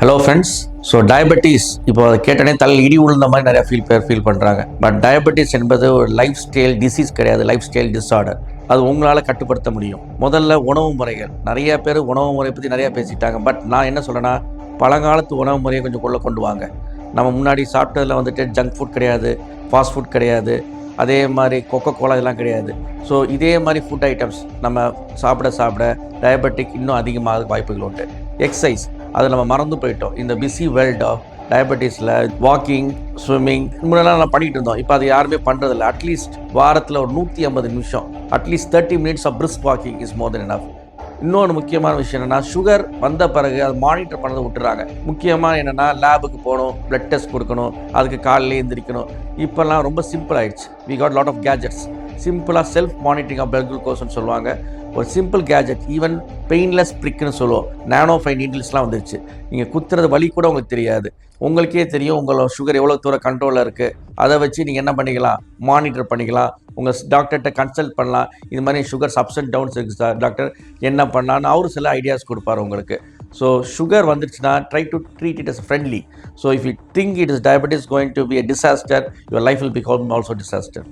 Hello friends. So diabetes இப்போ அதை கேட்டனே தலையில் இடி உழுந்த மாதிரி நிறையா ஃபீல் பண்ணுறாங்க. பட் டயபெட்டிஸ் என்பது ஒரு லைஃப் ஸ்டைல் டிசீஸ் கிடையாது, லைஃப் ஸ்டைல் டிஸார்டர். அது உங்களால் கட்டுப்படுத்த முடியும். முதல்ல உணவு முறைகள், நிறைய பேர் உணவு முறையை பற்றி நிறையா பேசிட்டாங்க. பட் நான் என்ன சொல்கிறேன்னா, பழங்காலத்து உணவு முறையை கொஞ்சம் கொண்டு வாங்க. நம்ம முன்னாடி சாப்பிட்டதில் வந்துட்டு ஜங்க் ஃபுட் கிடையாது, ஃபாஸ்ட் ஃபுட் கிடையாது, அதே மாதிரி கொக்கோ கோலா இதெல்லாம் கிடையாது. ஸோ இதே மாதிரி ஃபுட் ஐட்டம்ஸ் நம்ம சாப்பிட டயபெட்டிக் இன்னும் அதிகமாக வாய்ப்புகள் உண்டு. எக்ஸசைஸ், அதை நம்ம மறந்து போயிட்டோம். இந்த பிஸி வேர்ல்ட் ஆஃப் டயபெட்டிஸில் வாக்கிங், ஸ்விம்மிங் முன்னெல்லாம் நான் பண்ணிகிட்டு இருந்தோம். இப்போ அது யாருமே பண்ணுறதில்ல. அட்லீஸ்ட் வாரத்தில் ஒரு 150 நிமிஷம், at least 30 minutes of brisk walking is more than enough. இன்னொன்று முக்கியமான விஷயம் என்னென்னா, சுகர் வந்த பிறகு அது மானிட்டர் பண்ணதை விட்டுறாங்க. முக்கியமாக என்னென்னா, லேபுக்கு போகணும், பிளட் டெஸ்ட் கொடுக்கணும், அதுக்கு காலையில் எழுந்திரிக்கணும். இப்போல்லாம் ரொம்ப சிம்பிள் ஆகிடுச்சு. We got lot of gadgets. சிம்பிளாக செல்ஃப் மானிட்டரிங் ஆஃப் பிளட் குளுக்கோஸ்ன்னு சொல்லுவாங்க. ஒரு சிம்பிள் கேஜெட், ஈவன் பெயின்லெஸ் ப்ரிக்குன்னு சொல்லுவோம். நானோ 5 நீடில்ஸ்லாம் வந்துருச்சு. நீங்கள் குத்துறது வலி கூட உங்களுக்கு தெரியாது. உங்களுக்கே தெரியும் உங்களோட சுகர் எவ்வளோ தூரம் கண்ட்ரோலில் இருக்குது. அதை வச்சு நீங்கள் என்ன பண்ணிக்கலாம், மானிட்டர் பண்ணிக்கலாம். உங்கள் டாக்டர்கிட்ட கன்சல்ட் பண்ணலாம். இது மாதிரி சுகர் அப்ஸ் அண்ட் டவுன்ஸ் இருக்குது சார், டாக்டர் என்ன பண்ணலான்னு அவரு சில ஐடியாஸ் கொடுப்பாரு உங்களுக்கு. ஸோ சுகர் வந்துருச்சுன்னா try to treat it as friendly. So if you think it is diabetes going to be a disaster, your life will become also disaster.